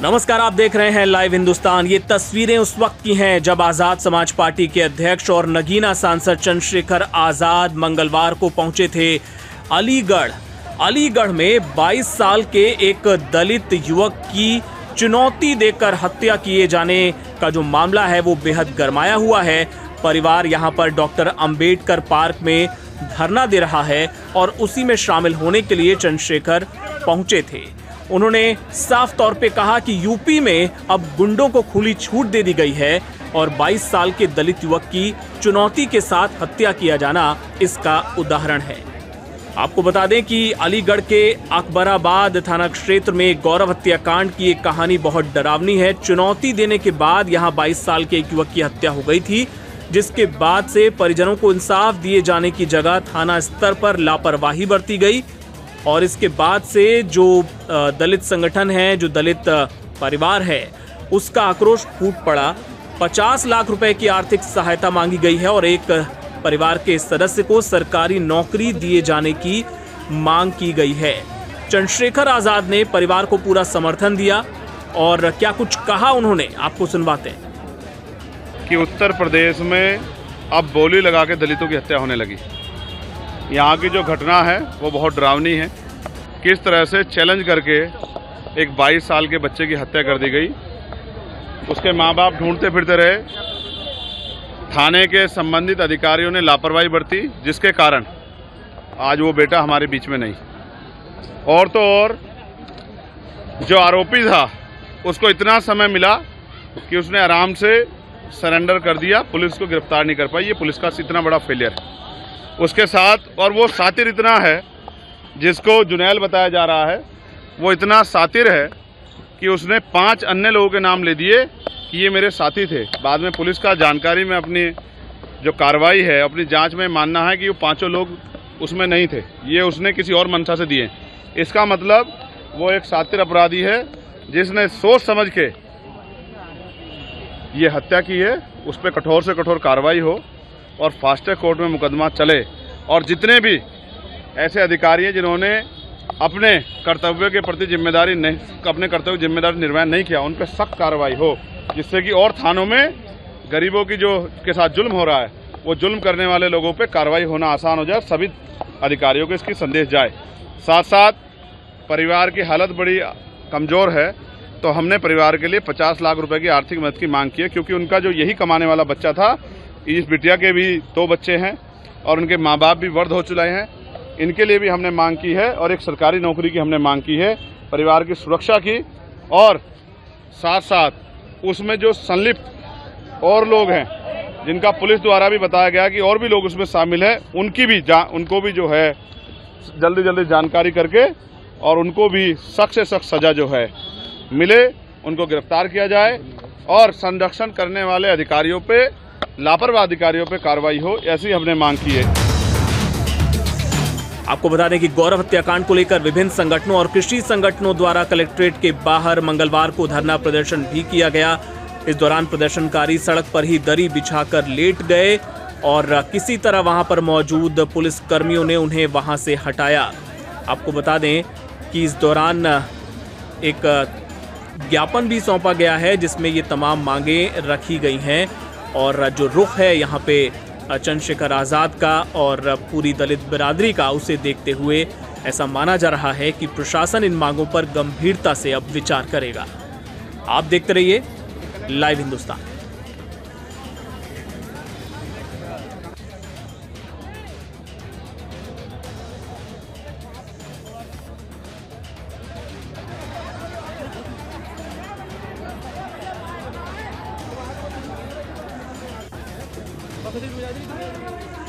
नमस्कार, आप देख रहे हैं लाइव हिंदुस्तान। ये तस्वीरें उस वक्त की हैं जब आजाद समाज पार्टी के अध्यक्ष और नगीना सांसद चंद्रशेखर आजाद मंगलवार को पहुंचे थे अलीगढ़ में 22 साल के एक दलित युवक की चुनौती देकर हत्या किए जाने का जो मामला है वो बेहद गरमाया हुआ है। परिवार यहां पर डॉक्टर अंबेडकर पार्क में धरना दे रहा है और उसी में शामिल होने के लिए चंद्रशेखर पहुंचे थे। उन्होंने साफ तौर पे कहा कि यूपी में अब गुंडों को खुली छूट दे दी गई है और 22 साल के दलित युवक की चुनौती के साथ हत्या किया जाना इसका उदाहरण है। आपको बता दें कि अलीगढ़ के अकबराबाद थाना क्षेत्र में गौरव हत्याकांड की एक कहानी बहुत डरावनी है। चुनौती देने के बाद यहां 22 साल के एक युवक की हत्या हो गई थी, जिसके बाद से परिजनों को इंसाफ दिए जाने की जगह थाना स्तर पर लापरवाही बरती गई और इसके बाद से जो दलित संगठन है, जो दलित परिवार है, उसका आक्रोश फूट पड़ा। 50 लाख रुपए की आर्थिक सहायता मांगी गई है और एक परिवार के सदस्य को सरकारी नौकरी दिए जाने की मांग की गई है। चंद्रशेखर आजाद ने परिवार को पूरा समर्थन दिया और क्या कुछ कहा उन्होंने, आपको सुनवाते हैं। कि उत्तर प्रदेश में अब बोली लगा के दलितों की हत्या होने लगी। यहाँ की जो घटना है वो बहुत डरावनी है। किस तरह से चैलेंज करके एक 22 साल के बच्चे की हत्या कर दी गई। उसके माँ बाप ढूंढते फिरते रहे, थाने के संबंधित अधिकारियों ने लापरवाही बरती, जिसके कारण आज वो बेटा हमारे बीच में नहीं। और तो और जो आरोपी था उसको इतना समय मिला कि उसने आराम से सरेंडर कर दिया, पुलिस को गिरफ्तार नहीं कर पाई। ये पुलिस का इतना बड़ा फेलियर है। उसके साथ और वो सातिर इतना है, जिसको जुनैल बताया जा रहा है, वो इतना सातिर है कि उसने 5 अन्य लोगों के नाम ले दिए कि ये मेरे साथी थे। बाद में पुलिस का जानकारी में अपनी जो कार्रवाई है, अपनी जांच में मानना है कि वो 5 लोग उसमें नहीं थे, ये उसने किसी और मंशा से दिए। इसका मतलब वो एक सातिर अपराधी है जिसने सोच समझ के ये हत्या की है। उस पर कठोर से कठोर कार्रवाई हो और फास्ट ट्रैक कोर्ट में मुकदमा चले और जितने भी ऐसे अधिकारी हैं जिन्होंने अपने कर्तव्य के प्रति जिम्मेदारी निर्वहन नहीं किया, उन पर सख्त कार्रवाई हो, जिससे कि और थानों में गरीबों की जो के साथ जुल्म हो रहा है, वो जुल्म करने वाले लोगों पे कार्रवाई होना आसान हो जाए। सभी अधिकारियों को इसकी संदेश जाए। साथ साथ परिवार की हालत बड़ी कमज़ोर है, तो हमने परिवार के लिए 50 लाख रुपए की आर्थिक मदद की मांग की है, क्योंकि उनका जो यही कमाने वाला बच्चा था, इस बिटिया के भी 2 बच्चे हैं और उनके माँ बाप भी वृद्ध हो चुके हैं। इनके लिए भी हमने मांग की है और एक सरकारी नौकरी की हमने मांग की है, परिवार की सुरक्षा की, और साथ साथ उसमें जो संलिप्त और लोग हैं, जिनका पुलिस द्वारा भी बताया गया कि और भी लोग उसमें शामिल हैं, उनको भी जो है जल्दी जानकारी करके और उनको भी सख्त से सख्त सजा जो है मिले, उनको गिरफ्तार किया जाए और संरक्षण करने वाले अधिकारियों पे, लापरवाह अधिकारियों पे कार्रवाई हो, ऐसी हमने मांग की है। आपको बता दें कि गौरव हत्याकांड को लेकर विभिन्न संगठनों और कृषि संगठनों द्वारा कलेक्ट्रेट के बाहर मंगलवार को धरना प्रदर्शन भी किया गया। इस दौरान प्रदर्शनकारी सड़क पर ही दरी बिछाकर लेट गए और किसी तरह वहां पर मौजूद पुलिस कर्मियों ने उन्हें वहां से हटाया। आपको बता दें कि इस दौरान एक ज्ञापन भी सौंपा गया है जिसमें ये तमाम मांगें रखी गई हैं और जो रुख है यहाँ पे चंद्रशेखर आजाद का और पूरी दलित बिरादरी का, उसे देखते हुए ऐसा माना जा रहा है कि प्रशासन इन मांगों पर गंभीरता से अब विचार करेगा। आप देखते रहिए लाइव हिंदुस्तान। बकरी